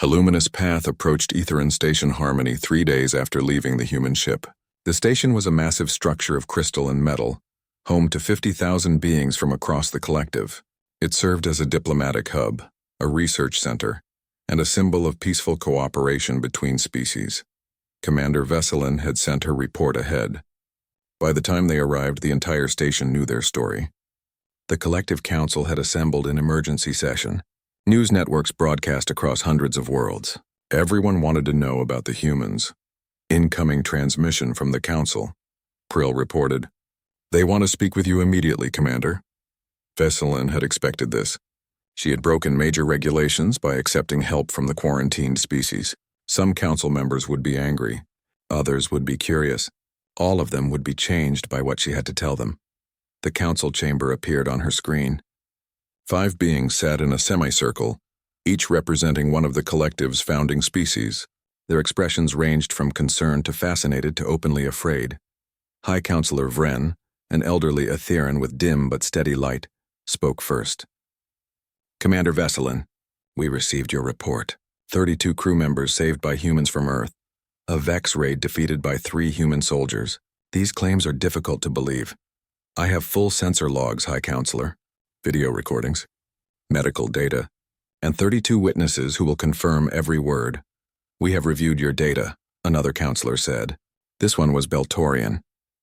A luminous path approached Etherin Station Harmony 3 days after leaving the human ship. The station was a massive structure of crystal and metal, home to 50,000 beings from across the collective. It served as a diplomatic hub, a research center, and a symbol of peaceful cooperation between species. Commander Vesselin had sent her report ahead. By the time they arrived, the entire station knew their story. The collective council had assembled in emergency session. News networks broadcast across hundreds of worlds. Everyone wanted to know about the humans. Incoming transmission from the council. Prill reported. "They want to speak with you immediately, Commander." Vesselin had expected this. She had broken major regulations by accepting help from the quarantined species. Some council members would be angry. Others would be curious. All of them would be changed by what she had to tell them. The council chamber appeared on her screen. 5 beings sat in a semicircle, each representing one of the collective's founding species. Their expressions ranged from concerned to fascinated to openly afraid. High Counselor Vren, an elderly Etherin with dim but steady light, spoke first. "Commander Vesselin, we received your report. 32 crew members saved by humans from Earth. A Vex raid defeated by 3 human soldiers. These claims are difficult to believe. I have full sensor logs, High Counselor, video recordings, medical data, and 32 witnesses who will confirm every word. We have reviewed your data," another counselor said. This one was Beltorian,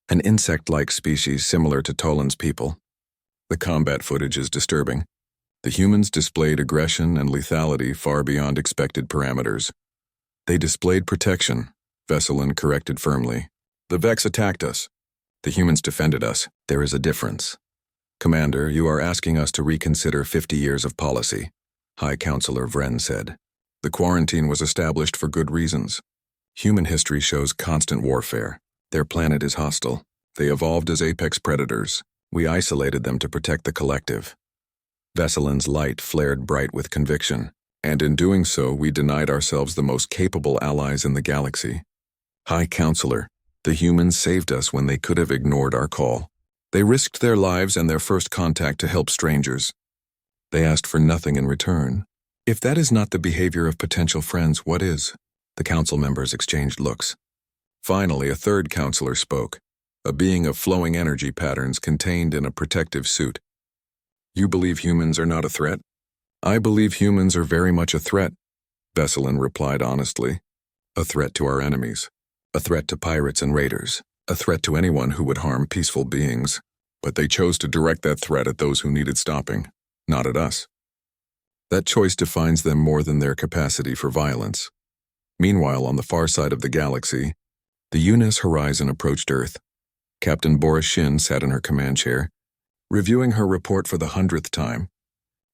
an insect-like species similar to Tolan's people. "The combat footage is disturbing. The humans displayed aggression and lethality far beyond expected parameters. They displayed protection," Vesselin corrected firmly. "The Vex attacked us. The humans defended us. There is a difference. Commander, you are asking us to reconsider 50 years of policy," High Counselor Vren said. "The quarantine was established for good reasons. Human history shows constant warfare. Their planet is hostile. They evolved as apex predators. We isolated them to protect the collective." Vesselin's light flared bright with conviction, "And in doing so, we denied ourselves the most capable allies in the galaxy. High Counselor, the humans saved us when they could have ignored our call. They risked their lives and their first contact to help strangers. They asked for nothing in return. If that is not the behavior of potential friends, what is?" The council members exchanged looks. Finally, a third counselor spoke, a being of flowing energy patterns contained in a protective suit. "You believe humans are not a threat?" "I believe humans are very much a threat," Vesselin replied honestly. "A threat to our enemies. A threat to pirates and raiders. A threat to anyone who would harm peaceful beings. But they chose to direct that threat at those who needed stopping, not at us. That choice defines them more than their capacity for violence." Meanwhile, on the far side of the galaxy, the UNES horizon approached Earth. Captain Boris Shin sat in her command chair, reviewing her report for the 100th time.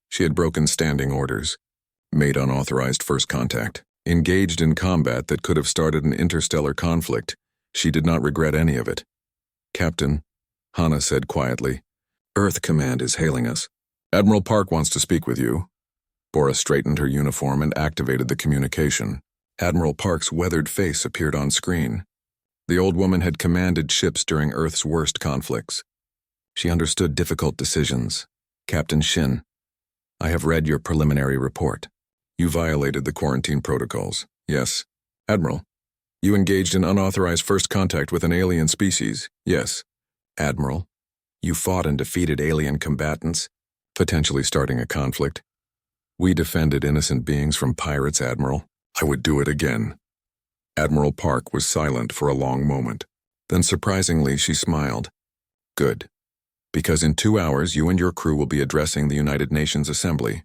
She had broken standing orders, made unauthorized first contact, engaged in combat that could have started an interstellar conflict. She did not regret any of it. "Captain," Hana said quietly, "Earth Command is hailing us. Admiral Park wants to speak with you." Boris straightened her uniform and activated the communication. Admiral Park's weathered face appeared on screen. The old woman had commanded ships during Earth's worst conflicts. She understood difficult decisions. "Captain Shin, I have read your preliminary report. You violated the quarantine protocols." "Yes." "Admiral, you engaged in unauthorized first contact with an alien species." "Yes." "Admiral, you fought and defeated alien combatants, potentially starting a conflict." "We defended innocent beings from pirates, Admiral. I would do it again." Admiral Park was silent for a long moment. Then surprisingly, she smiled. "Good. Because in 2 hours, you and your crew will be addressing the United Nations Assembly.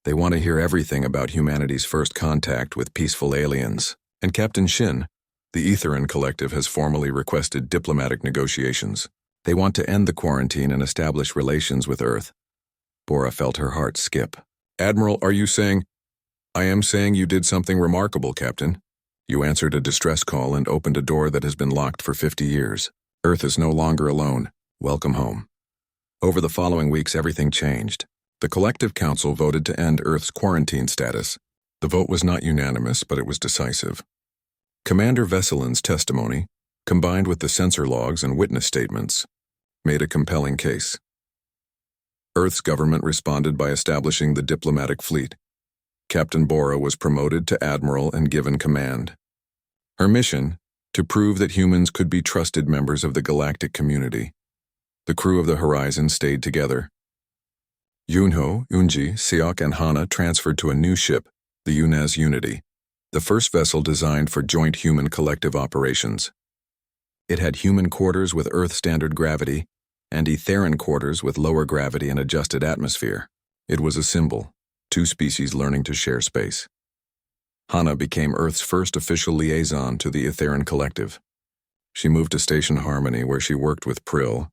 They want to hear everything about humanity's first contact with peaceful aliens. And Captain Shin, the Etherin Collective has formally requested diplomatic negotiations. They want to end the quarantine and establish relations with Earth." Bora felt her heart skip. "Admiral, are you saying—" "I am saying you did something remarkable, Captain. You answered a distress call and opened a door that has been locked for 50 years. Earth is no longer alone. Welcome home." Over the following weeks, everything changed. The Collective Council voted to end Earth's quarantine status. The vote was not unanimous, but it was decisive. Commander Vesselin's testimony, combined with the sensor logs and witness statements, made a compelling case. Earth's government responded by establishing the diplomatic fleet. Captain Bora was promoted to admiral and given command. Her mission, to prove that humans could be trusted members of the galactic community. The crew of the Horizon stayed together. Yunho, Unji, Seok, and Hana transferred to a new ship, the Yunez Unity, the first vessel designed for joint human collective operations. It had human quarters with Earth-standard gravity and Etheran quarters with lower gravity and adjusted atmosphere. It was a symbol, two species learning to share space. Hana became Earth's first official liaison to the Etheran collective. She moved to Station Harmony, where she worked with Prill,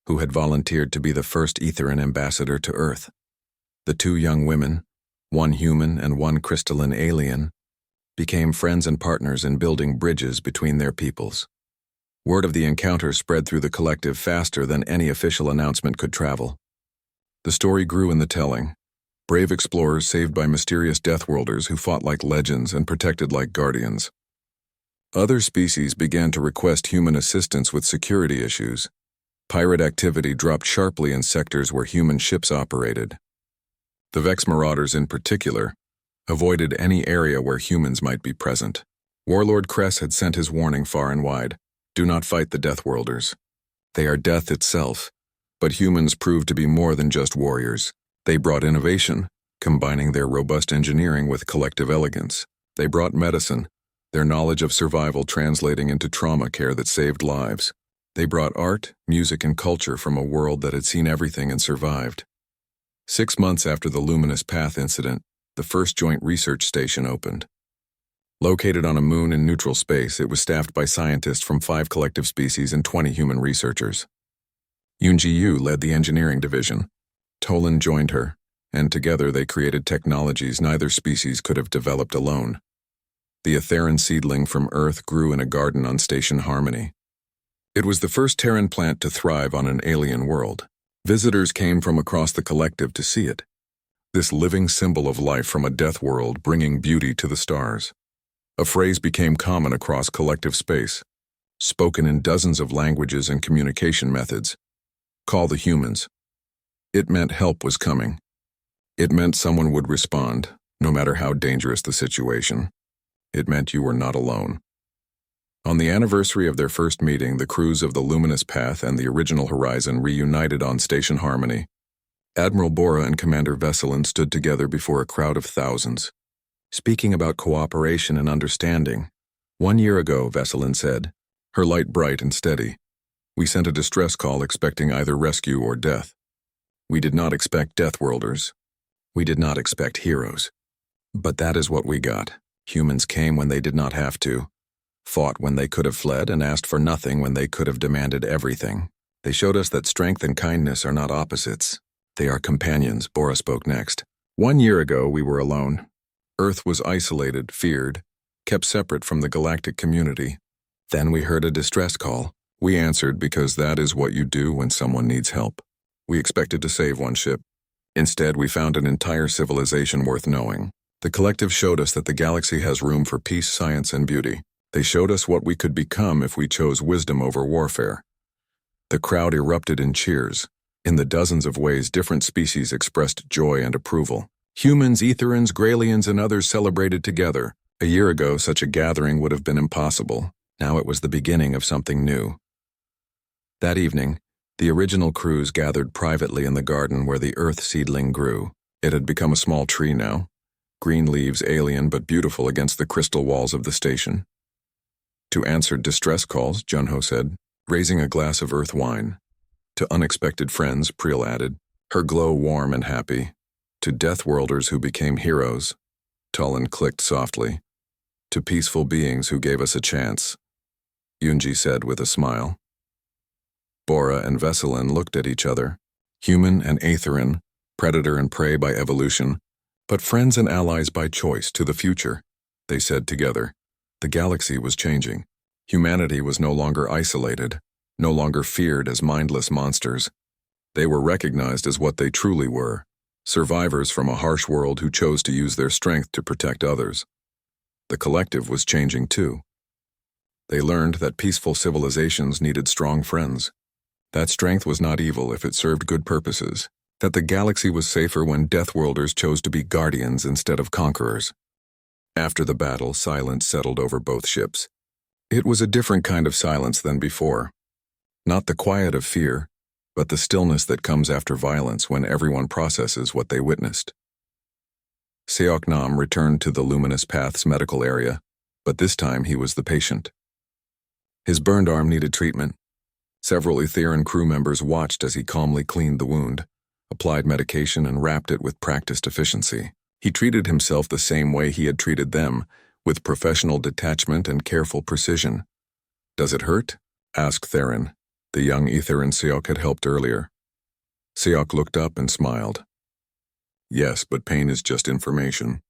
who had volunteered to be the first Etheran ambassador to Earth. The two young women, one human and one crystalline alien, became friends and partners in building bridges between their peoples. Word of the encounter spread through the collective faster than any official announcement could travel. The story grew in the telling. Brave explorers saved by mysterious Deathworlders who fought like legends and protected like guardians. Other species began to request human assistance with security issues. Pirate activity dropped sharply in sectors where human ships operated. The Vex Marauders in particular avoided any area where humans might be present. Warlord Kress had sent his warning far and wide. Do not fight the Deathworlders. They are death itself, but humans proved to be more than just warriors. They brought innovation, combining their robust engineering with collective elegance. They brought medicine, their knowledge of survival translating into trauma care that saved lives. They brought art, music, and culture from a world that had seen everything and survived. 6 months after the Luminous Path incident, the first joint research station opened. Located on a moon in neutral space, it was staffed by scientists from 5 collective species and 20 human researchers. Yoonji Yu led the engineering division. Tolan joined her, and together they created technologies neither species could have developed alone. The Etheran seedling from Earth grew in a garden on Station Harmony. It was the first Terran plant to thrive on an alien world. Visitors came from across the collective to see it. This living symbol of life from a death world bringing beauty to the stars. A phrase became common across collective space, spoken in dozens of languages and communication methods. Call the humans. It meant help was coming. It meant someone would respond, no matter how dangerous the situation. It meant you were not alone. On the anniversary of their first meeting, the crews of the Luminous Path and the original Horizon reunited on Station Harmony. Admiral Bora and Commander Vesselin stood together before a crowd of thousands. Speaking about cooperation and understanding, 1 year ago, Vesselin said, her light bright and steady, we sent a distress call expecting either rescue or death. We did not expect Deathworlders. We did not expect heroes. But that is what we got. Humans came when they did not have to, fought when they could have fled, and asked for nothing when they could have demanded everything. They showed us that strength and kindness are not opposites. They are companions, Bora spoke next. 1 year ago, we were alone. Earth was isolated, feared, kept separate from the galactic community. Then we heard a distress call. We answered because that is what you do when someone needs help. We expected to save one ship. Instead, we found an entire civilization worth knowing. The collective showed us that the galaxy has room for peace, science, and beauty. They showed us what we could become if we chose wisdom over warfare. The crowd erupted in cheers. In the dozens of ways different species expressed joy and approval. Humans, Etherans, Graylians, and others celebrated together. A year ago, such a gathering would have been impossible. Now it was the beginning of something new. That evening, the original crews gathered privately in the garden where the Earth seedling grew. It had become a small tree now. Green leaves alien but beautiful against the crystal walls of the station. To answer distress calls, Junho said, raising a glass of earth wine. To unexpected friends, Priel added, her glow warm and happy. To Deathworlders who became heroes, Tulin clicked softly. To peaceful beings who gave us a chance, Yoonji said with a smile. Bora and Vesselin looked at each other, human and Aetheran, predator and prey by evolution, but friends and allies by choice to the future. They said together, the galaxy was changing. Humanity was no longer isolated, no longer feared as mindless monsters. They were recognized as what they truly were, survivors from a harsh world who chose to use their strength to protect others. The collective was changing too. They learned that peaceful civilizations needed strong friends. That strength was not evil if it served good purposes. that the galaxy was safer when Deathworlders chose to be guardians instead of conquerors. After the battle, silence settled over both ships. It was a different kind of silence than before. Not the quiet of fear, but the stillness that comes after violence when everyone processes what they witnessed. Seok Nam returned to the Luminous Path's medical area, but this time he was the patient. His burned arm needed treatment. Several Etherean crew members watched as he calmly cleaned the wound, applied medication, and wrapped it with practiced efficiency. He treated himself the same way he had treated them, with professional detachment and careful precision. "Does it hurt?" asked Theron, the young Etherean Seok had helped earlier. Seok looked up and smiled. "Yes, but pain is just information.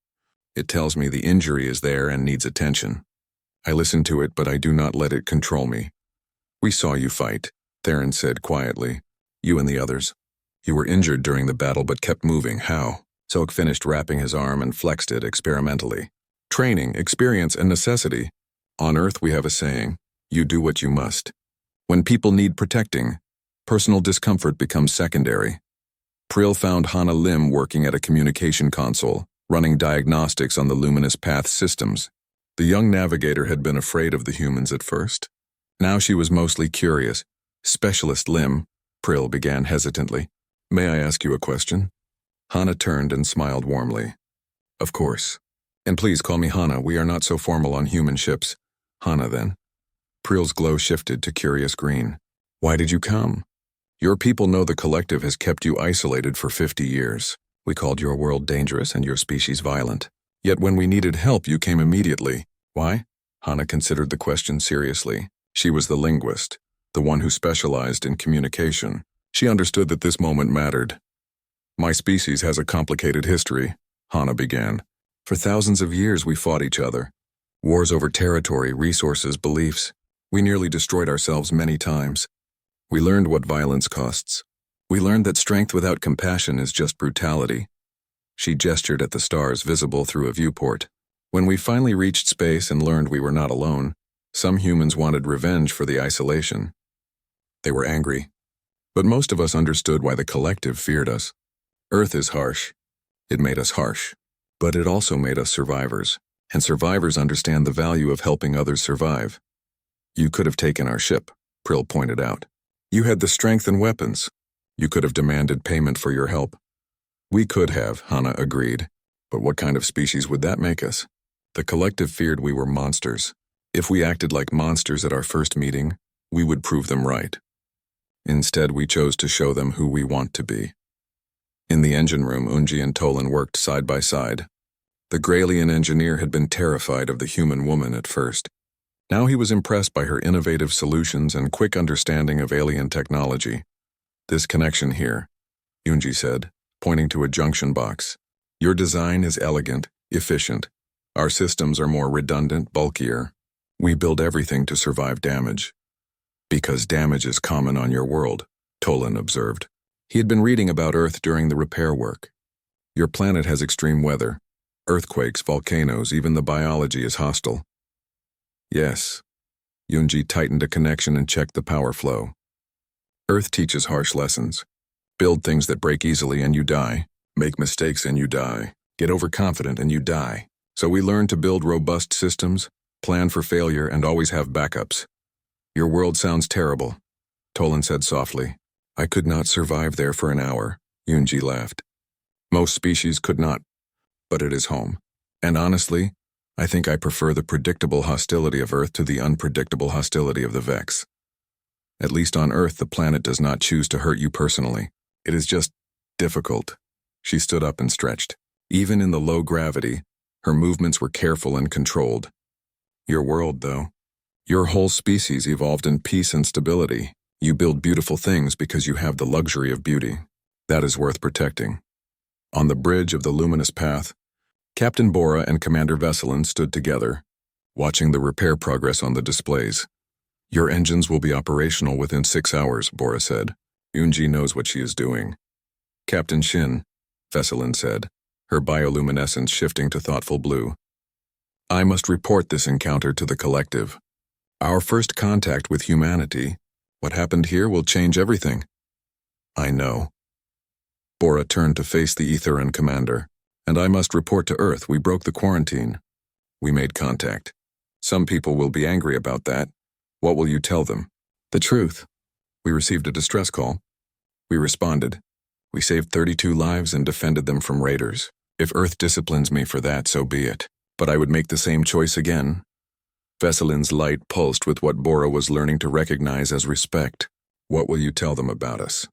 It tells me the injury is there and needs attention. I listen to it, but I do not let it control me." "We saw you fight," Theron said quietly. "You and the others. You were injured during the battle but kept moving. How?" Seok finished wrapping his arm and flexed it experimentally. "Training, experience, and necessity. On Earth we have a saying, you do what you must. When people need protecting, personal discomfort becomes secondary." Prill found Hana Lim working at a communication console, running diagnostics on the Luminous Path systems. The young navigator had been afraid of the humans at first. Now she was mostly curious. "Specialist Lim," Prill began hesitantly. "May I ask you a question?" Hana turned and smiled warmly. "Of course. And please call me Hana. We are not so formal on human ships." "Hana, then." Prill's glow shifted to curious green. "Why did you come? Your people know the collective has kept you isolated for 50 years. We called your world dangerous and your species violent. Yet when we needed help, you came immediately. Why?" Hana considered the question seriously. She was the linguist, the one who specialized in communication. She understood that this moment mattered. "My species has a complicated history," Hana began. "For thousands of years we fought each other. Wars over territory, resources, beliefs. We nearly destroyed ourselves many times. We learned what violence costs. We learned that strength without compassion is just brutality." She gestured at the stars visible through a viewport. "When we finally reached space and learned we were not alone, some humans wanted revenge for the isolation. They were angry. But most of us understood why the collective feared us. Earth is harsh. It made us harsh. But it also made us survivors. And survivors understand the value of helping others survive. You could have taken our ship," Prill pointed out. "You had the strength and weapons. You could have demanded payment for your help." "We could have," Hana agreed. "But what kind of species would that make us? The collective feared we were monsters. If we acted like monsters at our first meeting, we would prove them right. Instead, we chose to show them who we want to be." In the engine room, Unji and Tolan worked side by side. The Graylian engineer had been terrified of the human woman at first. Now he was impressed by her innovative solutions and quick understanding of alien technology. "This connection here," Unji said, pointing to a junction box. "Your design is elegant, efficient. Our systems are more redundant, bulkier. We build everything to survive damage." "Because damage is common on your world," Tolan observed. He had been reading about Earth during the repair work. "Your planet has extreme weather. Earthquakes, volcanoes, even the biology is hostile." "Yes." Yunji tightened a connection and checked the power flow. "Earth teaches harsh lessons. Build things that break easily and you die. Make mistakes and you die. Get overconfident and you die. So we learn to build robust systems, plan for failure, and always have backups." "Your world sounds terrible," Tolan said softly. "I could not survive there for an hour," Yunji laughed. "Most species could not. But it is home. And honestly, I think I prefer the predictable hostility of Earth to the unpredictable hostility of the Vex. At least on Earth, the planet does not choose to hurt you personally. It is just difficult." She stood up and stretched. Even in the low gravity, her movements were careful and controlled. "Your world, though. Your whole species evolved in peace and stability. You build beautiful things because you have the luxury of beauty. That is worth protecting." On the bridge of the Luminous Path, Captain Bora and Commander Vesselin stood together, watching the repair progress on the displays. "Your engines will be operational within 6 hours," Bora said. "Yunji knows what she is doing." "Captain Shin," Vesselin said, her bioluminescence shifting to thoughtful blue. "I must report this encounter to the collective. Our first contact with humanity. What happened here will change everything." "I know." Bora turned to face the Etheran commander. "And I must report to Earth we broke the quarantine. We made contact. Some people will be angry about that. What will you tell them?" "The truth. We received a distress call. We responded. We saved 32 lives and defended them from raiders. If Earth disciplines me for that, so be it. But I would make the same choice again." Veselin's light pulsed with what Bora was learning to recognize as respect. "What will you tell them about us?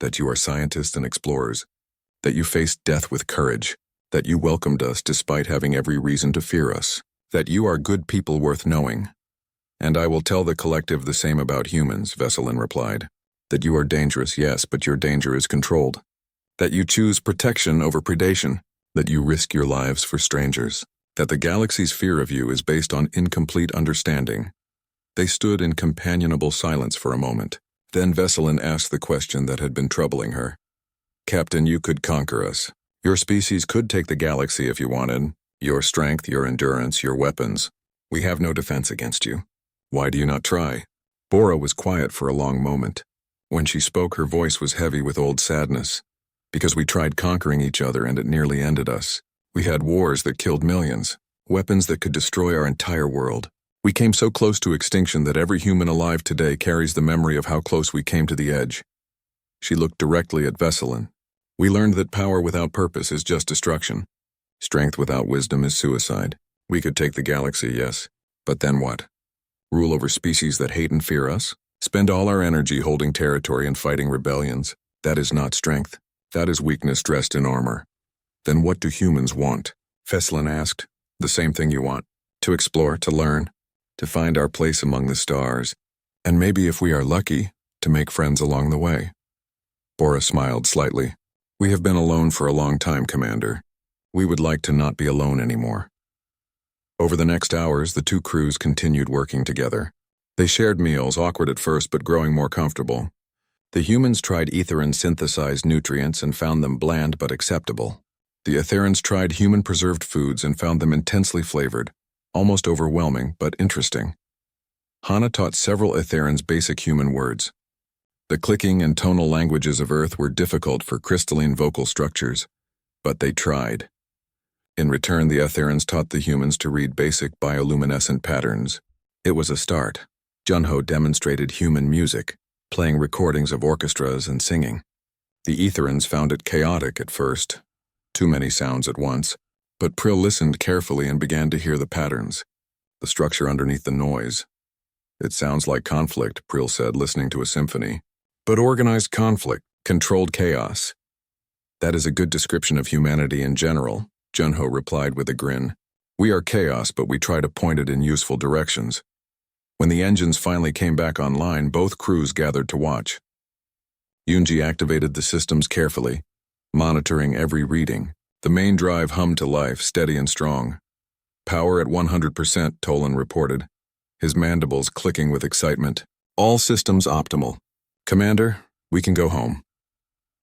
That you are scientists and explorers. That you faced death with courage. That you welcomed us despite having every reason to fear us. That you are good people worth knowing." "And I will tell the collective the same about humans," Veselin replied. "That you are dangerous, yes, but your danger is controlled. That you choose protection over predation. That you risk your lives for strangers. That the galaxy's fear of you is based on incomplete understanding." They stood in companionable silence for a moment. Then Veselin asked the question that had been troubling her. "Captain, you could conquer us. Your species could take the galaxy if you wanted. Your strength, your endurance, your weapons. We have no defense against you. Why do you not try?" Bora was quiet for a long moment. When she spoke, her voice was heavy with old sadness. "Because we tried conquering each other and it nearly ended us. We had wars that killed millions, weapons that could destroy our entire world. We came so close to extinction that every human alive today carries the memory of how close we came to the edge." She looked directly at Veselin. "We learned that power without purpose is just destruction. Strength without wisdom is suicide. We could take the galaxy, yes. But then what? Rule over species that hate and fear us? Spend all our energy holding territory and fighting rebellions? That is not strength. That is weakness dressed in armor." "Then what do humans want?" Veselin asked. "The same thing you want. To explore, to learn, to find our place among the stars, and maybe if we are lucky, to make friends along the way." Bora smiled slightly. "We have been alone for a long time, Commander. We would like to not be alone anymore." Over the next hours, the two crews continued working together. They shared meals, awkward at first but growing more comfortable. The humans tried Etheran-synthesized nutrients and found them bland but acceptable. The Etherans tried human-preserved foods and found them intensely flavored, almost overwhelming but interesting. Hana taught several Etherans basic human words. The clicking and tonal languages of Earth were difficult for crystalline vocal structures, but they tried. In return, the Etherans taught the humans to read basic bioluminescent patterns. It was a start. Junho demonstrated human music, playing recordings of orchestras and singing. The Etherans found it chaotic at first, too many sounds at once, but Prill listened carefully and began to hear the patterns, the structure underneath the noise. "It sounds like conflict," Prill said, listening to a symphony. "But organized conflict, controlled chaos." "That is a good description of humanity in general," Junho replied with a grin. "We are chaos, but we try to point it in useful directions." When the engines finally came back online, both crews gathered to watch. Yunji activated the systems carefully, monitoring every reading. The main drive hummed to life, steady and strong. "Power at 100%, Tolan reported, his mandibles clicking with excitement. "All systems optimal. Commander, we can go home."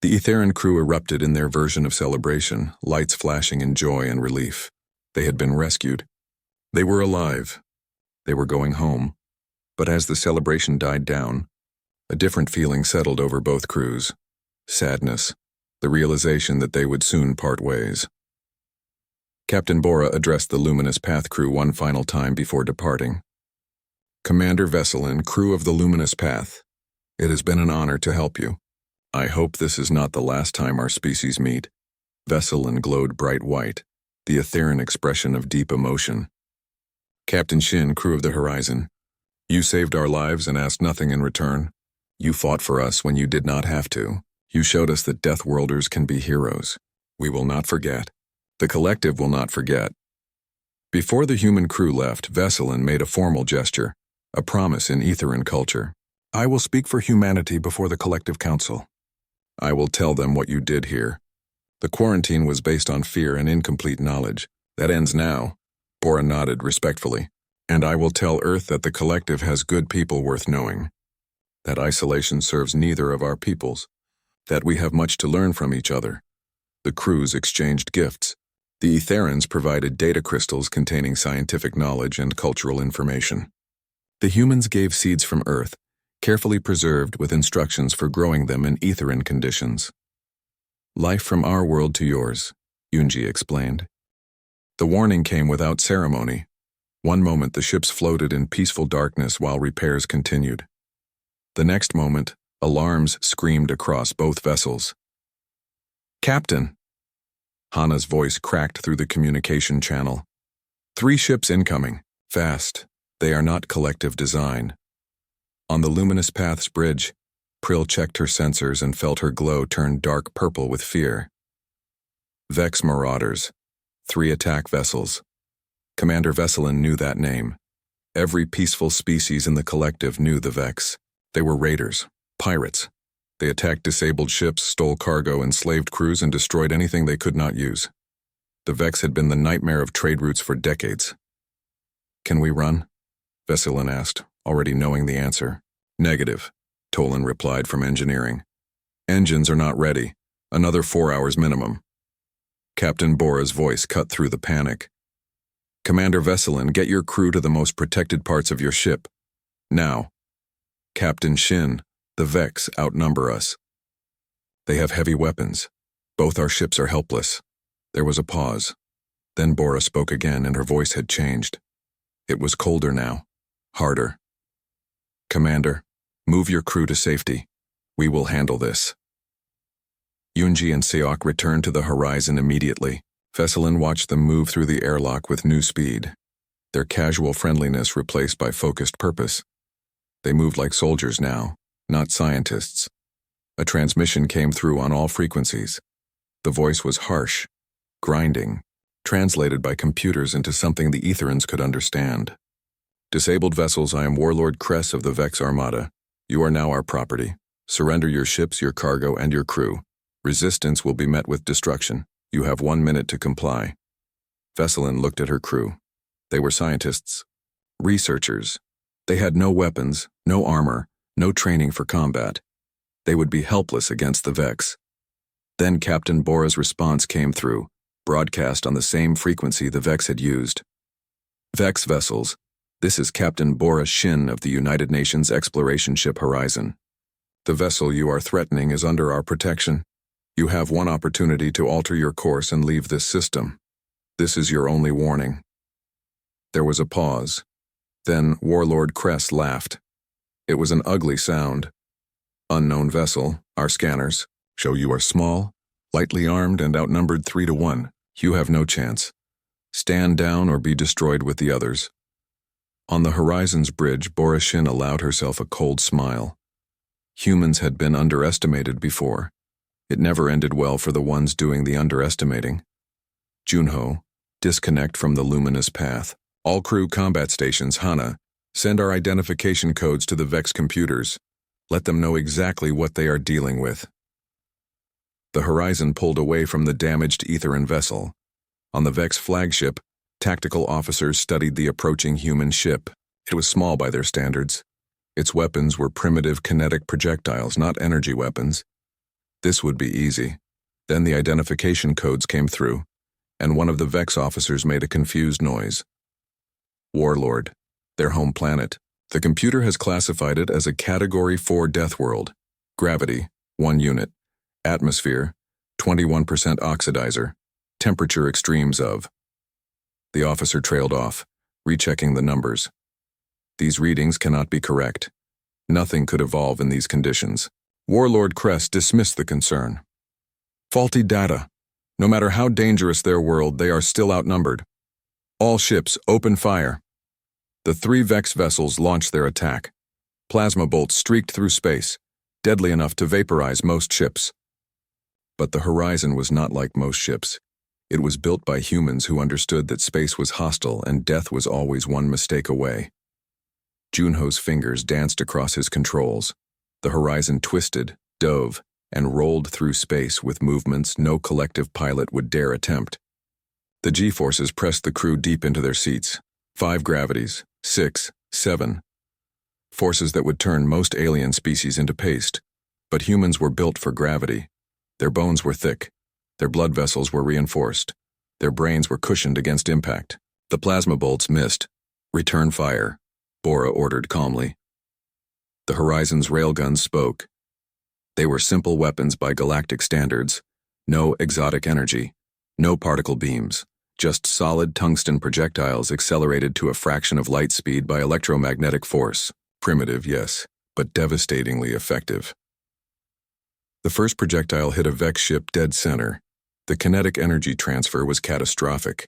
The Etheran crew erupted in their version of celebration, lights flashing in joy and relief. They had been rescued. They were alive. They were going home. But as the celebration died down, a different feeling settled over both crews. Sadness, the realization that they would soon part ways. Captain Bora addressed the Luminous Path crew one final time before departing. "Commander Veselin, crew of the Luminous Path, it has been an honor to help you. I hope this is not the last time our species meet." Veselin glowed bright white, the Etheran expression of deep emotion. "Captain Shin, crew of the Horizon, you saved our lives and asked nothing in return. You fought for us when you did not have to. You showed us that Death Worlders can be heroes. We will not forget. The collective will not forget." Before the human crew left, Veselin made a formal gesture, a promise in Etheran culture. "I will speak for humanity before the collective council. I will tell them what you did here. The quarantine was based on fear and incomplete knowledge. That ends now." Bora nodded respectfully. "And I will tell Earth that the collective has good people worth knowing. That isolation serves neither of our peoples. That we have much to learn from each other." The crews exchanged gifts. The Etherans provided data crystals containing scientific knowledge and cultural information. The humans gave seeds from Earth, carefully preserved with instructions for growing them in Etheran conditions. Life from our world to yours, Yunji explained. The warning came without ceremony. One moment the ships floated in peaceful darkness while repairs continued. The next moment, alarms screamed across both vessels. "Captain!" Hana's voice cracked through the communication channel. "3 ships incoming. Fast. They are not collective design." On the Luminous Paths bridge, Prill checked her sensors and felt her glow turn dark purple with fear. Vex Marauders. 3 attack vessels. Commander Vesselin knew that name. Every peaceful species in the collective knew the Vex. They were raiders, pirates. They attacked disabled ships, stole cargo, enslaved crews, and destroyed anything they could not use. The Vex had been the nightmare of trade routes for decades. "Can we run?" Vesselin asked, already knowing the answer. "Negative," Tolan replied from engineering. "Engines are not ready. Another 4 hours minimum." Captain Bora's voice cut through the panic. "Commander Vesselin, get your crew to the most protected parts of your ship. Now." "Captain Shin, the Vex outnumber us. They have heavy weapons. Both our ships are helpless." There was a pause. Then Bora spoke again, and her voice had changed. It was colder now, harder. "Commander, move your crew to safety. We will handle this." Yunji and Seok returned to the horizon immediately. Vesselin watched them move through the airlock with new speed, their casual friendliness replaced by focused purpose. They moved like soldiers now, not scientists. A transmission came through on all frequencies. The voice was harsh, grinding, translated by computers into something the Etherans could understand. "Disabled vessels, I am Warlord Kress of the Vex Armada. You are now our property. Surrender your ships, your cargo, and your crew. Resistance will be met with destruction. You have 1 minute to comply." Vesselin looked at her crew. They were scientists, researchers. They had no weapons, no armor, no training for combat. They would be helpless against the Vex. Then Captain Bora's response came through, broadcast on the same frequency the Vex had used. "Vex vessels, this is Captain Bora Shin of the United Nations exploration ship Horizon. The vessel you are threatening is under our protection. You have one opportunity to alter your course and leave this system. This is your only warning." There was a pause. Then Warlord Kress laughed. It was an ugly sound. "Unknown vessel, our scanners show you are small, lightly armed, and outnumbered 3 to 1. You have no chance. Stand down or be destroyed with the others." On the Horizon's bridge, Bora Shin allowed herself a cold smile. Humans had been underestimated before. It never ended well for the ones doing the underestimating. "Junho, disconnect from the luminous path. All crew combat stations, Hana, send our identification codes to the Vex computers. Let them know exactly what they are dealing with." The Horizon pulled away from the damaged Etheran vessel. On the Vex flagship, tactical officers studied the approaching human ship. It was small by their standards. Its weapons were primitive kinetic projectiles, not energy weapons. This would be easy. Then the identification codes came through, and one of the Vex officers made a confused noise. "Warlord, their home planet. The computer has classified it as a Category 4 death world. Gravity, 1 unit. Atmosphere, 21% oxidizer. Temperature extremes of." The officer trailed off, rechecking the numbers. "These readings cannot be correct. Nothing could evolve in these conditions." Warlord Kress dismissed the concern. "Faulty data. No matter how dangerous their world, they are still outnumbered. All ships, open fire." The 3 Vex vessels launched their attack. Plasma bolts streaked through space, deadly enough to vaporize most ships. But the Horizon was not like most ships. It was built by humans who understood that space was hostile and death was always one mistake away. Junho's fingers danced across his controls. The Horizon twisted, dove, and rolled through space with movements no collective pilot would dare attempt. The G-forces pressed the crew deep into their seats. 5 gravities, 6, 7. Forces that would turn most alien species into paste. But humans were built for gravity. Their bones were thick. Their blood vessels were reinforced. Their brains were cushioned against impact. The plasma bolts missed. "Return fire," Bora ordered calmly. The Horizon's railguns spoke. They were simple weapons by galactic standards, No exotic energy. No particle beams. Just solid tungsten projectiles accelerated to a fraction of light speed by electromagnetic force. Primitive, yes, but devastatingly effective. The first projectile hit a Vex ship dead center. The kinetic energy transfer was catastrophic.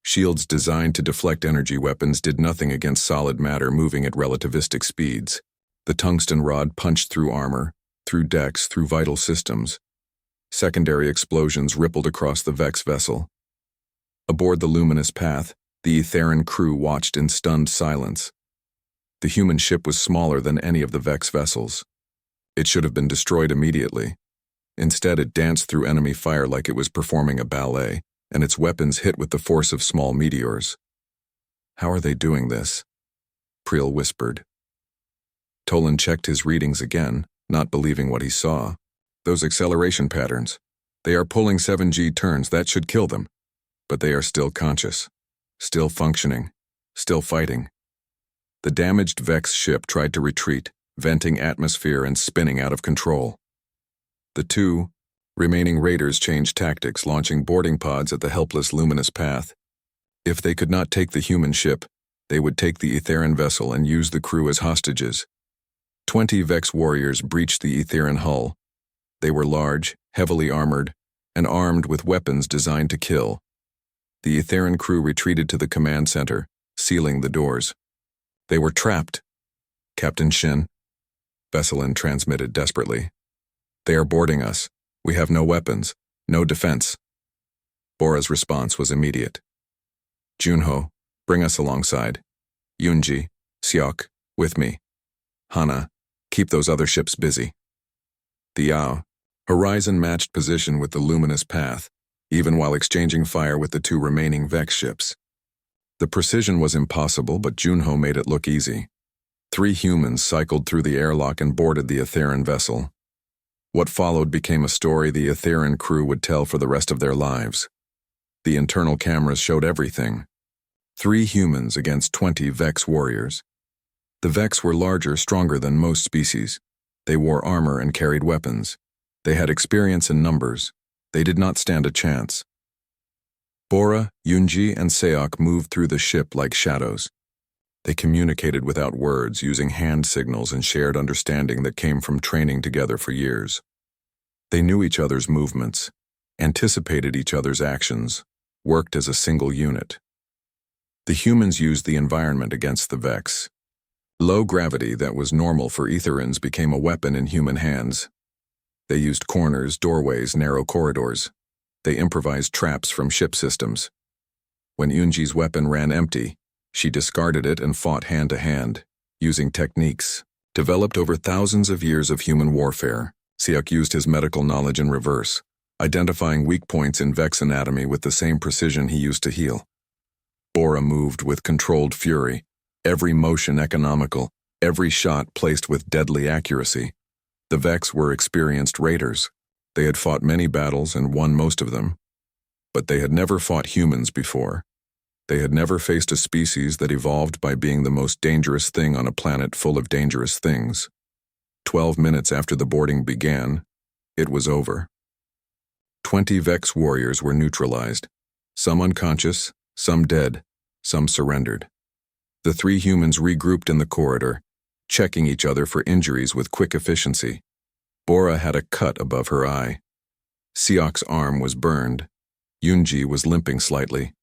Shields designed to deflect energy weapons did nothing against solid matter moving at relativistic speeds. The tungsten rod punched through armor, through decks, through vital systems. Secondary explosions rippled across the Vex vessel. Aboard the luminous path, the Etheran crew watched in stunned silence. The human ship was smaller than any of the Vex vessels. It should have been destroyed immediately. Instead, it danced through enemy fire like it was performing a ballet, and its weapons hit with the force of small meteors. "How are they doing this?" Priel whispered. Tolan checked his readings again, not believing what he saw. "Those acceleration patterns. They are pulling 7G turns, that should kill them. But they are still conscious, still functioning, still fighting." The damaged Vex ship tried to retreat, venting atmosphere and spinning out of control. The two remaining raiders changed tactics, launching boarding pods at the helpless luminous path. If they could not take the human ship, they would take the Etheran vessel and use the crew as hostages. 20 Vex warriors breached the Etheran hull. They were large, heavily armored, and armed with weapons designed to kill. The Etheran crew retreated to the command center, sealing the doors. They were trapped. "Captain Shin," Veselin transmitted desperately. "They are boarding us. We have no weapons, no defense." Bora's response was immediate. "Junho, bring us alongside. Yunji, Seok, with me. Hana, keep those other ships busy." The Yao, Horizon matched position with the luminous path, even while exchanging fire with the two remaining Vex ships. The precision was impossible, but Junho made it look easy. 3 humans cycled through the airlock and boarded the Etheran vessel. What followed became a story the Etheran crew would tell for the rest of their lives. The internal cameras showed everything. 3 humans against 20 Vex warriors. The Vex were larger, stronger than most species. They wore armor and carried weapons. They had experience in numbers. They did not stand a chance. Bora, Yunji, and Seok moved through the ship like shadows. They communicated without words, using hand signals and shared understanding that came from training together for years. They knew each other's movements, anticipated each other's actions, worked as a single unit. The humans used the environment against the Vex. Low gravity that was normal for Etherans became a weapon in human hands. They used corners, doorways, narrow corridors. They improvised traps from ship systems. When Yunji's weapon ran empty, she discarded it and fought hand-to-hand, using techniques developed over thousands of years of human warfare. Seok used his medical knowledge in reverse, identifying weak points in Vex anatomy with the same precision he used to heal. Bora moved with controlled fury, every motion economical, every shot placed with deadly accuracy. The Vex were experienced raiders. They had fought many battles and won most of them. But they had never fought humans before. They had never faced a species that evolved by being the most dangerous thing on a planet full of dangerous things. 12 minutes after the boarding began, it was over. 20 Vex warriors were neutralized, some unconscious, some dead, some surrendered. The 3 humans regrouped in the corridor, checking each other for injuries with quick efficiency. Bora had a cut above her eye. Seok's arm was burned. Yunji was limping slightly.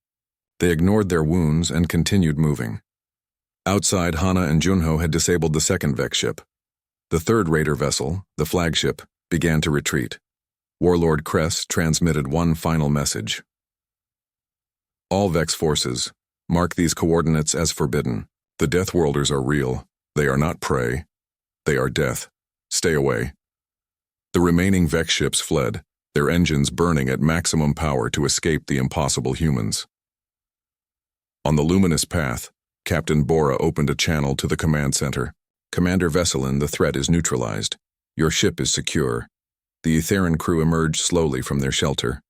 They ignored their wounds and continued moving. Outside, Hana and Junho had disabled the second Vex ship. The third raider vessel, the flagship, began to retreat. Warlord Kress transmitted one final message. "All Vex forces, mark these coordinates as forbidden. The Deathworlders are real. They are not prey. They are death. Stay away." The remaining Vex ships fled, their engines burning at maximum power to escape the impossible humans. On the luminous path, Captain Bora opened a channel to the command center. "Commander Veselin, the threat is neutralized. Your ship is secure." The Etheran crew emerged slowly from their shelter.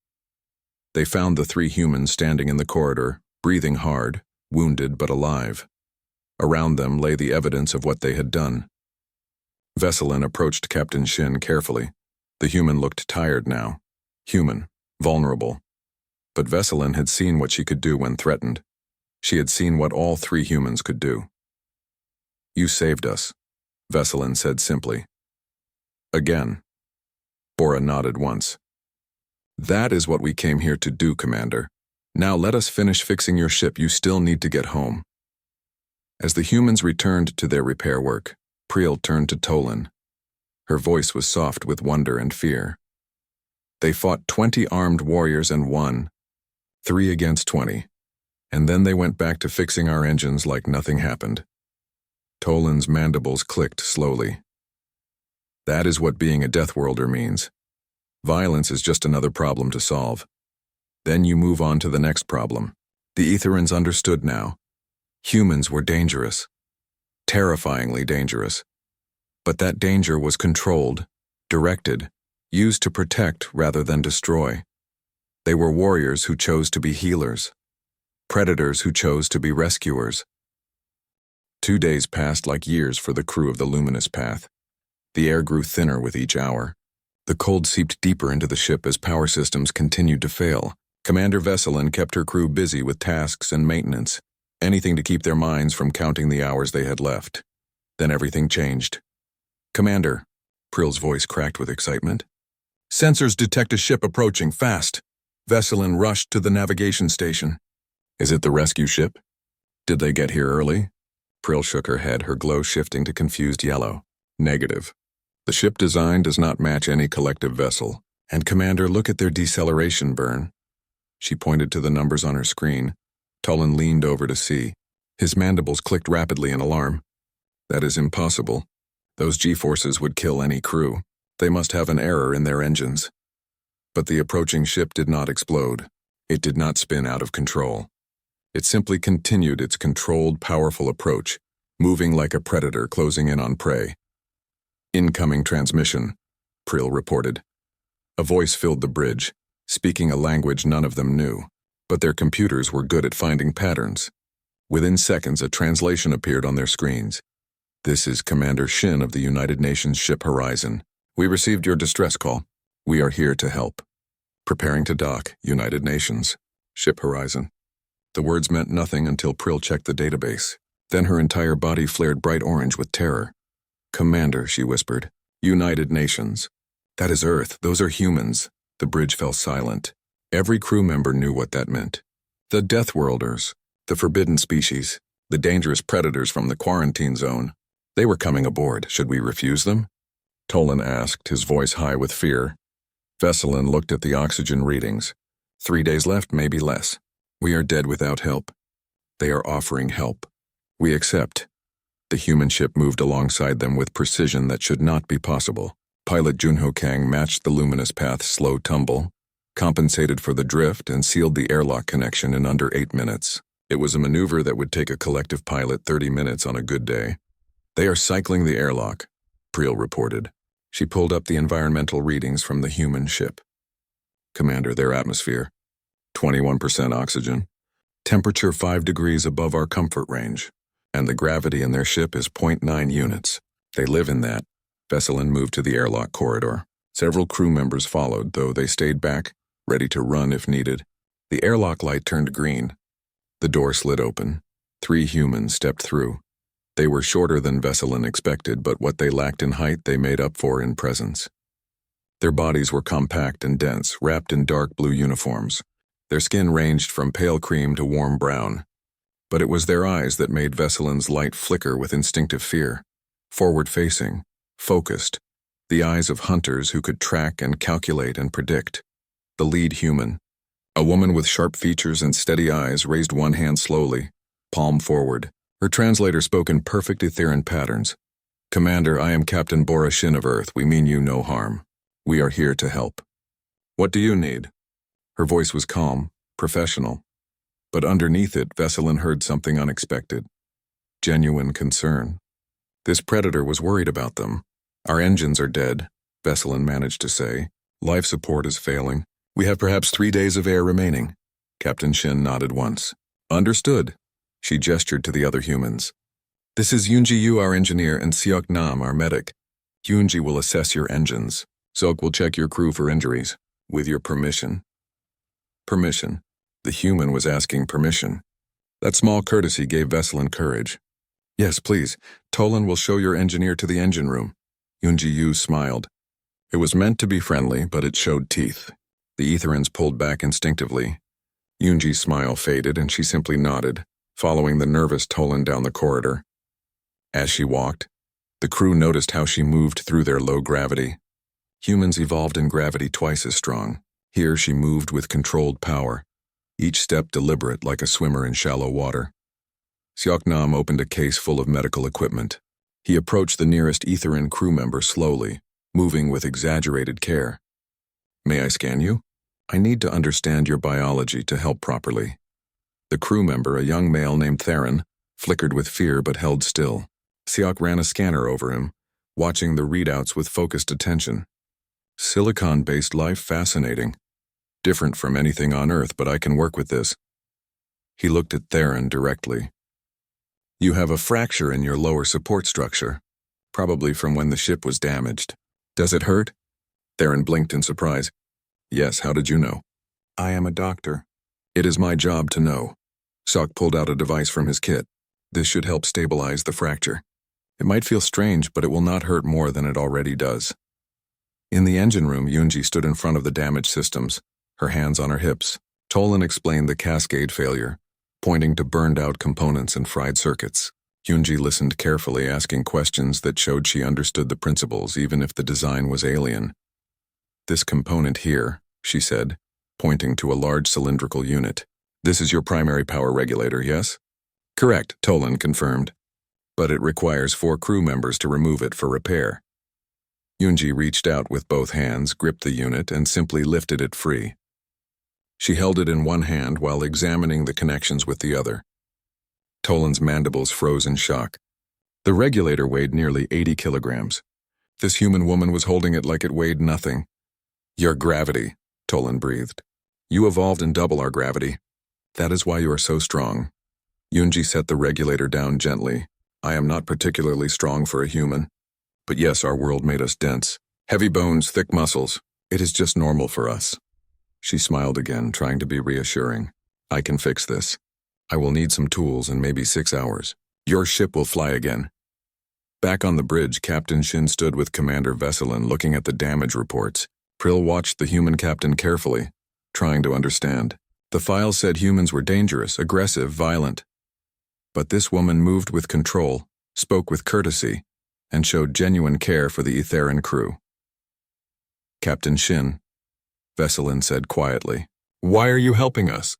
They found the 3 humans standing in the corridor, breathing hard, wounded but alive. Around them lay the evidence of what they had done. Veselin approached Captain Shin carefully. The human looked tired now. Human, vulnerable. But Veselin had seen what she could do when threatened. She had seen what all three humans could do. "You saved us," Veselin said simply. "Again." Bora nodded once. "That is what we came here to do, Commander. Now let us finish fixing your ship. You still need to get home." As the humans returned to their repair work, Priel turned to Tolan. Her voice was soft with wonder and fear. "They fought 20 armed warriors and won. 3 against 20. And then they went back to fixing our engines like nothing happened." Tolan's mandibles clicked slowly. "That is what being a Deathworlder means. Violence is just another problem to solve. Then you move on to the next problem." The Aetherans understood now. Humans were dangerous. Terrifyingly dangerous. But that danger was controlled, directed, used to protect rather than destroy. They were warriors who chose to be healers. Predators who chose to be rescuers. 2 days passed like years for the crew of the Luminous Path. The air grew thinner with each hour. The cold seeped deeper into the ship as power systems continued to fail. Commander Veselin kept her crew busy with tasks and maintenance, anything to keep their minds from counting the hours they had left. Then everything changed. "Commander," Pril's voice cracked with excitement. "Sensors detect a ship approaching, fast." Veselin rushed to the navigation station. "Is it the rescue ship? Did they get here early?" Pril shook her head, her glow shifting to confused yellow. "Negative. The ship design does not match any collective vessel. And Commander, look at their deceleration burn." She pointed to the numbers on her screen. Tolan leaned over to see. His mandibles clicked rapidly in alarm. "That is impossible. Those G-forces would kill any crew. They must have an error in their engines." But the approaching ship did not explode. It did not spin out of control. It simply continued its controlled, powerful approach, moving like a predator closing in on prey. "Incoming transmission," Pril reported. A voice filled the bridge, speaking a language none of them knew, but their computers were good at finding patterns. Within seconds, a translation appeared on their screens. "This is Commander Shin of the United Nations ship Horizon. We received your distress call. We are here to help. Preparing to dock, United Nations. Ship Horizon." The words meant nothing until Pril checked the database. Then her entire body flared bright orange with terror. "Commander," she whispered. "United Nations. That is Earth. Those are humans." The bridge fell silent. Every crew member knew what that meant. The Deathworlders, the forbidden species, the dangerous predators from the quarantine zone. They were coming aboard. Should we refuse them? Tolan asked, his voice high with fear. Veselin looked at the oxygen readings. 3 days left, maybe less. "We are dead without help." "They are offering help. We accept." The human ship moved alongside them with precision that should not be possible. Pilot Junho Kang matched the Luminous Path's slow tumble, compensated for the drift, and sealed the airlock connection in under 8 minutes. It was a maneuver that would take a collective pilot 30 minutes on a good day. "They are cycling the airlock," Pril reported. She pulled up the environmental readings from the human ship. "Commander, their atmosphere. 21% oxygen. Temperature 5 degrees above our comfort range. And the gravity in their ship is 0.9 units. They live in that." Veselin moved to the airlock corridor. Several crew members followed, though they stayed back, ready to run if needed. The airlock light turned green. The door slid open. 3 humans stepped through. They were shorter than Veselin expected, but what they lacked in height they made up for in presence. Their bodies were compact and dense, wrapped in dark blue uniforms. Their skin ranged from pale cream to warm brown. But it was their eyes that made Veselin's light flicker with instinctive fear. Forward-facing, focused, the eyes of hunters who could track and calculate and predict. The lead human, a woman with sharp features and steady eyes, raised one hand slowly, palm forward. Her translator spoke in perfect Aetheran patterns. "Commander, I am Captain Bora Shin of Earth. We mean you no harm. We are here to help. What do you need?" Her voice was calm, professional. But underneath it, Veselin heard something unexpected. Genuine concern. This predator was worried about them. "Our engines are dead," Veselin managed to say. "Life support is failing. We have perhaps 3 days of air remaining." Captain Shin nodded once. "Understood." She gestured to the other humans. "This is Yoonji Yu, our engineer, and Seok Nam, our medic. Yoonji will assess your engines. Seok will check your crew for injuries. With your permission. Permission. The human was asking permission. That small courtesy gave Veselin courage. Yes, please. Tolan will show your engineer to the engine room. Yunji-Yu smiled. It was meant to be friendly, but it showed teeth. The Aetherans pulled back instinctively. Yunji's smile faded and she simply nodded, following the nervous Tolan down the corridor. As she walked, the crew noticed how she moved through their low gravity. Humans evolved in gravity twice as strong. Here she moved with controlled power, each step deliberate like a swimmer in shallow water. Seoknam opened a case full of medical equipment. He approached the nearest Aetheran crew member slowly, moving with exaggerated care. May I scan you? I need to understand your biology to help properly. The crew member, a young male named Theron, flickered with fear but held still. Seok ran a scanner over him, watching the readouts with focused attention. Silicon-based life fascinating. Different from anything on Earth, but I can work with this. He looked at Theron directly. You have a fracture in your lower support structure, probably from when the ship was damaged. Does it hurt? Theron blinked in surprise. Yes, how did you know? I am a doctor. It is my job to know. Seok pulled out a device from his kit. This should help stabilize the fracture. It might feel strange, but it will not hurt more than it already does. In the engine room, Yunji stood in front of the damaged systems, her hands on her hips. Tolan explained the cascade failure, pointing to burned-out components and fried circuits. Yunji listened carefully, asking questions that showed she understood the principles, even if the design was alien. This component here, she said, pointing to a large cylindrical unit. This is your primary power regulator, yes? Correct, Tolan confirmed. But it requires 4 crew members to remove it for repair. Yunji reached out with both hands, gripped the unit, and simply lifted it free. She held it in one hand while examining the connections with the other. Tolan's mandibles froze in shock. The regulator weighed nearly 80 kilograms. This human woman was holding it like it weighed nothing. Your gravity, Tolan breathed. You evolved in double our gravity. That is why you are so strong. Yunji set the regulator down gently. I am not particularly strong for a human. But yes, our world made us dense. Heavy bones, thick muscles. It is just normal for us. She smiled again, trying to be reassuring. I can fix this. I will need some tools and maybe 6 hours. Your ship will fly again. Back on the bridge, Captain Shin stood with Commander Veselin looking at the damage reports. Prill watched the human captain carefully, trying to understand. The files said humans were dangerous, aggressive, violent. But this woman moved with control, spoke with courtesy, and showed genuine care for the Aetheran crew. Captain Shin, Veselin said quietly, why are you helping us?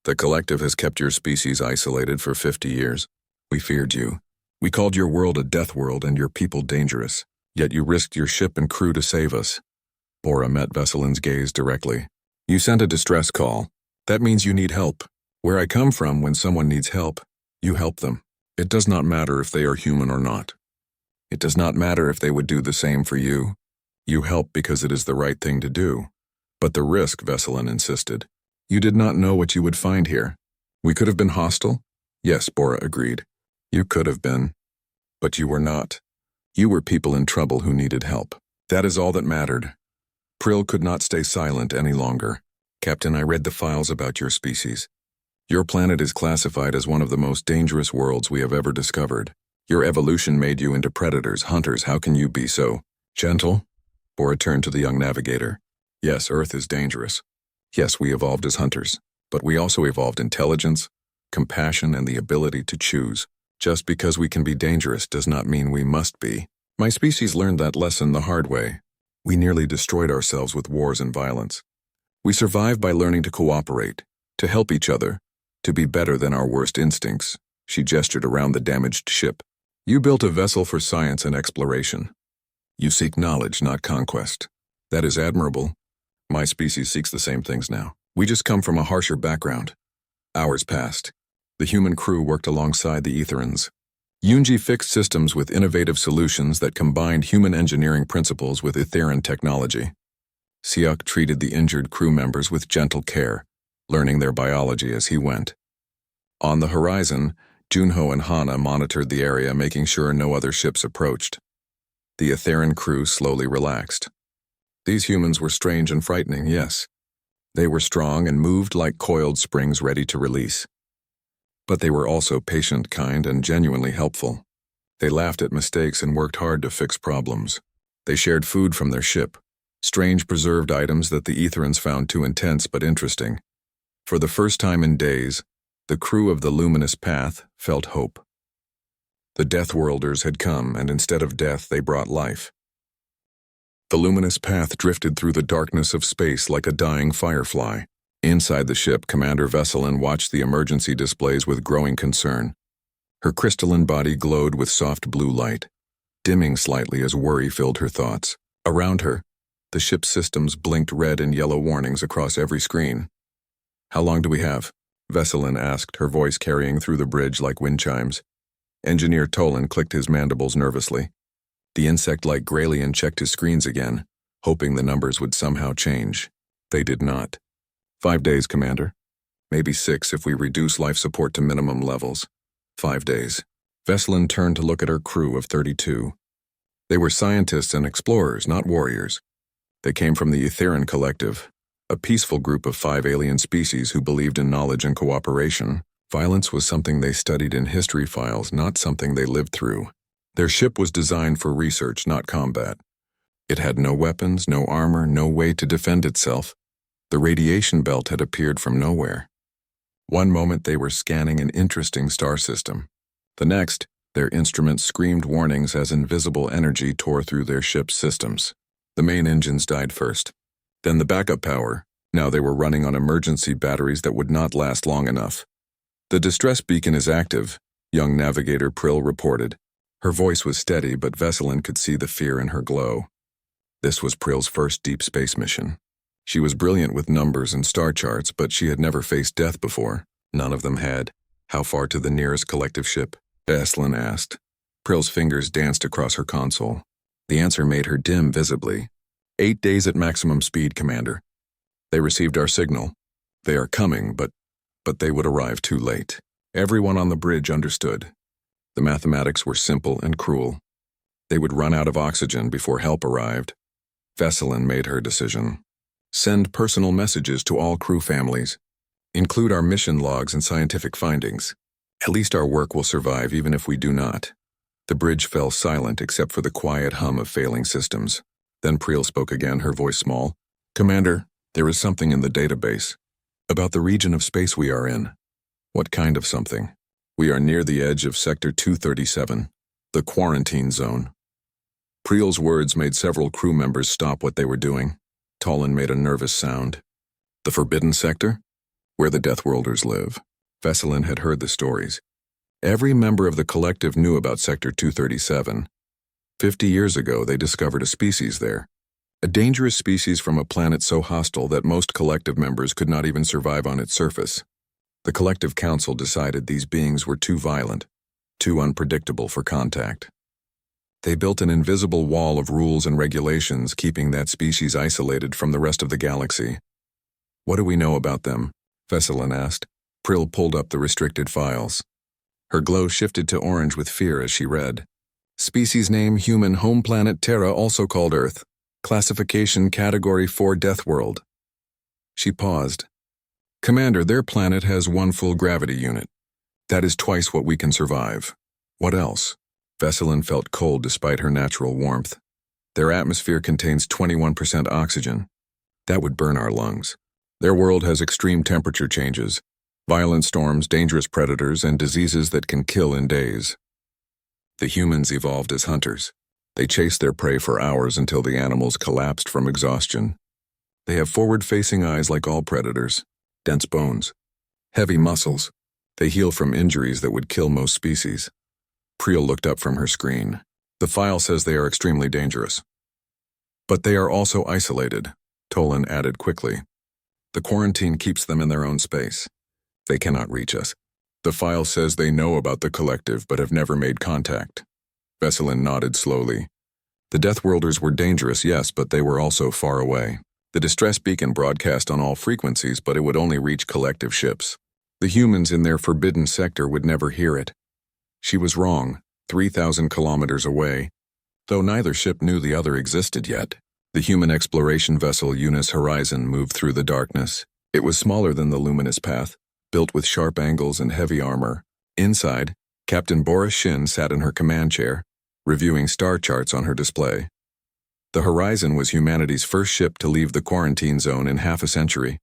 The collective has kept your species isolated for 50 years. We feared you. We called your world a death world and your people dangerous. Yet you risked your ship and crew to save us. Bora met Veselin's gaze directly. You sent a distress call. That means you need help. Where I come from, when someone needs help, you help them. It does not matter if they are human or not. It does not matter if they would do the same for you. You help because it is the right thing to do. But the risk, Veselin insisted. You did not know what you would find here. We could have been hostile? Yes, Bora agreed. You could have been. But you were not. You were people in trouble who needed help. That is all that mattered. Prill could not stay silent any longer. Captain, I read the files about your species. Your planet is classified as one of the most dangerous worlds we have ever discovered. Your evolution made you into predators, hunters. How can you be so gentle? Bora turned to the young navigator. Yes, Earth is dangerous. Yes, we evolved as hunters, but we also evolved intelligence, compassion, and the ability to choose. Just because we can be dangerous does not mean we must be. My species learned that lesson the hard way. We nearly destroyed ourselves with wars and violence. We survived by learning to cooperate, to help each other, to be better than our worst instincts. She gestured around the damaged ship. You built a vessel for science and exploration. You seek knowledge, not conquest. That is admirable. My species seeks the same things now. We just come from a harsher background. Hours passed. The human crew worked alongside the Aetherans. Yunji fixed systems with innovative solutions that combined human engineering principles with Aetheran technology. Seok treated the injured crew members with gentle care, learning their biology as he went. On the horizon, Junho and Hana monitored the area, making sure no other ships approached. The Aetheran crew slowly relaxed. These humans were strange and frightening, yes. They were strong and moved like coiled springs ready to release. But they were also patient, kind, and genuinely helpful. They laughed at mistakes and worked hard to fix problems. They shared food from their ship, strange preserved items that the Etherans found too intense but interesting. For the first time in days, the crew of the Luminous Path felt hope. The Deathworlders had come, and instead of death, they brought life. The Luminous Path drifted through the darkness of space like a dying firefly. Inside the ship, Commander Vesselin watched the emergency displays with growing concern. Her crystalline body glowed with soft blue light, dimming slightly as worry filled her thoughts. Around her, the ship's systems blinked red and yellow warnings across every screen. "How long do we have?" Vesselin asked, her voice carrying through the bridge like wind chimes. Engineer Tolan clicked his mandibles nervously. The insect-like Graylien checked his screens again, hoping the numbers would somehow change. They did not. 5 days, Commander. Maybe 6 if we reduce life support to minimum levels. 5 days. Vesselin turned to look at her crew of 32. They were scientists and explorers, not warriors. They came from the Etheran Collective, a peaceful group of 5 alien species who believed in knowledge and cooperation. Violence was something they studied in history files, not something they lived through. Their ship was designed for research, not combat. It had no weapons, no armor, no way to defend itself. The radiation belt had appeared from nowhere. One moment they were scanning an interesting star system. The next, their instruments screamed warnings as invisible energy tore through their ship's systems. The main engines died first. Then the backup power. Now they were running on emergency batteries that would not last long enough. "The distress beacon is active," young navigator Prill reported. Her voice was steady, but Vesselin could see the fear in her glow. This was Prill's first deep space mission. She was brilliant with numbers and star charts, but she had never faced death before. None of them had. "How far to the nearest collective ship?" Vesselin asked. Prill's fingers danced across her console. The answer made her dim visibly. 8 days at maximum speed, Commander. They received our signal. They are coming, but they would arrive too late. Everyone on the bridge understood. The mathematics were simple and cruel. They would run out of oxygen before help arrived. Vesselin made her decision. "Send personal messages to all crew families. Include our mission logs and scientific findings. At least our work will survive even if we do not." The bridge fell silent except for the quiet hum of failing systems. Then Priel spoke again, her voice small. "Commander, there is something in the database. About the region of space we are in." "What kind of something?" "We are near the edge of Sector 237, the quarantine zone." Priel's words made several crew members stop what they were doing. Tolan made a nervous sound. "The Forbidden Sector?" "Where the Deathworlders live." Vesselin had heard the stories. Every member of the collective knew about Sector 237. 50 years ago, they discovered a species there. A dangerous species from a planet so hostile that most collective members could not even survive on its surface. The collective council decided these beings were too violent, too unpredictable for contact. They built an invisible wall of rules and regulations, keeping that species isolated from the rest of the galaxy. "What do we know about them?" Vesselin asked. Prill pulled up the restricted files. Her glow shifted to orange with fear as she read. "Species name human, home planet Terra, also called Earth. Classification Category 4 Death World." She paused. "Commander, their planet has 1 full gravity unit. That is twice what we can survive. What else?" Vesselin felt cold despite her natural warmth. "Their atmosphere contains 21% oxygen. That would burn our lungs. Their world has extreme temperature changes, violent storms, dangerous predators, and diseases that can kill in days. The humans evolved as hunters. They chased their prey for hours until the animals collapsed from exhaustion. They have forward-facing eyes like all predators, dense bones, heavy muscles. They heal from injuries that would kill most species." Priel looked up from her screen. "The file says they are extremely dangerous. But they are also isolated," Tolan added quickly. "The quarantine keeps them in their own space. They cannot reach us. The file says they know about the collective but have never made contact." Vesselin nodded slowly. "The Deathworlders were dangerous, yes, but they were also far away. The distress beacon broadcast on all frequencies, but it would only reach collective ships. The humans in their forbidden sector would never hear it." She was wrong, 3,000 kilometers away, though neither ship knew the other existed yet. The human exploration vessel Eunice Horizon moved through the darkness. It was smaller than the luminous path, built with sharp angles and heavy armor. Inside, Captain Bora Shin sat in her command chair, reviewing star charts on her display. The Horizon was humanity's first ship to leave the quarantine zone in half a century.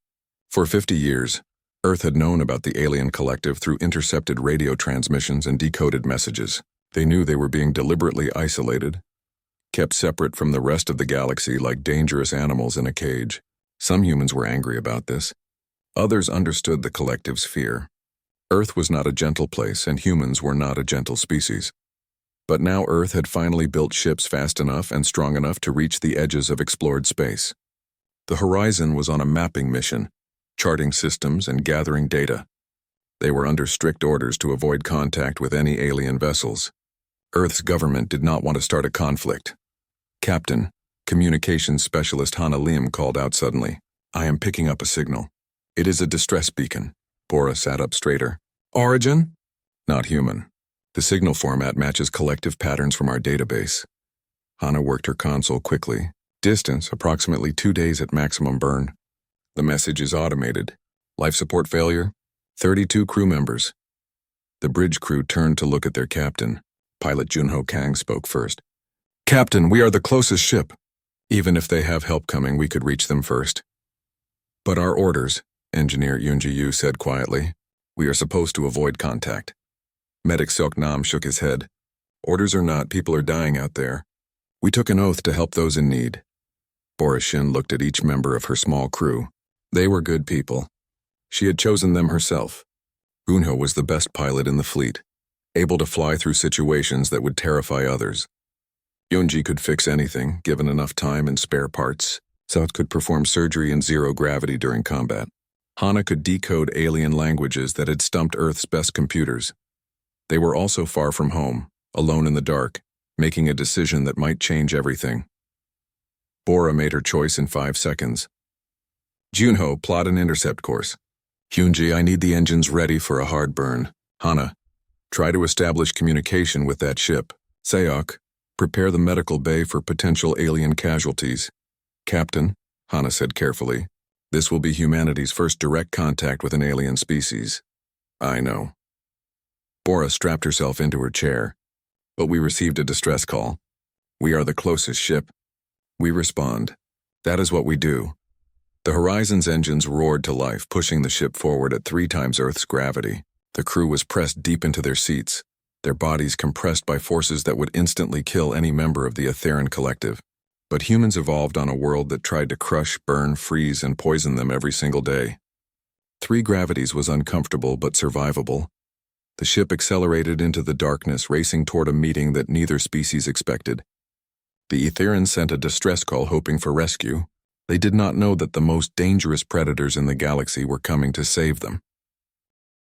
For 50 years, Earth had known about the alien collective through intercepted radio transmissions and decoded messages. They knew they were being deliberately isolated, kept separate from the rest of the galaxy like dangerous animals in a cage. Some humans were angry about this. Others understood the collective's fear. Earth was not a gentle place, and humans were not a gentle species. But now Earth had finally built ships fast enough and strong enough to reach the edges of explored space. The Horizon was on a mapping mission, charting systems and gathering data. They were under strict orders to avoid contact with any alien vessels. Earth's government did not want to start a conflict. Captain, Communications Specialist Hana Lim called out suddenly. "I am picking up a signal. It is a distress beacon." Bora sat up straighter. "Origin?" "Not human. The signal format matches collective patterns from our database." Hana worked her console quickly. "Distance, approximately 2 days at maximum burn. The message is automated. Life support failure? 32 crew members." The bridge crew turned to look at their captain. Pilot Junho Kang spoke first. "Captain, we are the closest ship. Even if they have help coming, we could reach them first." "But our orders," Engineer Yoonji Yu said quietly. "We are supposed to avoid contact." Medic Seok Nam shook his head. "Orders or not, people are dying out there. We took an oath to help those in need." Bora Shin looked at each member of her small crew. They were good people. She had chosen them herself. Gunho was the best pilot in the fleet, able to fly through situations that would terrify others. Yoonji could fix anything, given enough time and spare parts. Seok could perform surgery in zero gravity during combat. Hana could decode alien languages that had stumped Earth's best computers. They were also far from home, alone in the dark, making a decision that might change everything. Bora made her choice in 5 seconds. "Junho, plot an intercept course. Hyunji, I need the engines ready for a hard burn. Hana, try to establish communication with that ship. Seok, prepare the medical bay for potential alien casualties." "Captain," Hana said carefully, "this will be humanity's first direct contact with an alien species." "I know." Bora strapped herself into her chair. "But we received a distress call. We are the closest ship. We respond. That is what we do." The Horizon's engines roared to life, pushing the ship forward at 3 times Earth's gravity. The crew was pressed deep into their seats, their bodies compressed by forces that would instantly kill any member of the Atheran collective. But humans evolved on a world that tried to crush, burn, freeze, and poison them every single day. 3 gravities was uncomfortable but survivable. The ship accelerated into the darkness, racing toward a meeting that neither species expected. The Aetherans sent a distress call hoping for rescue. They did not know that the most dangerous predators in the galaxy were coming to save them.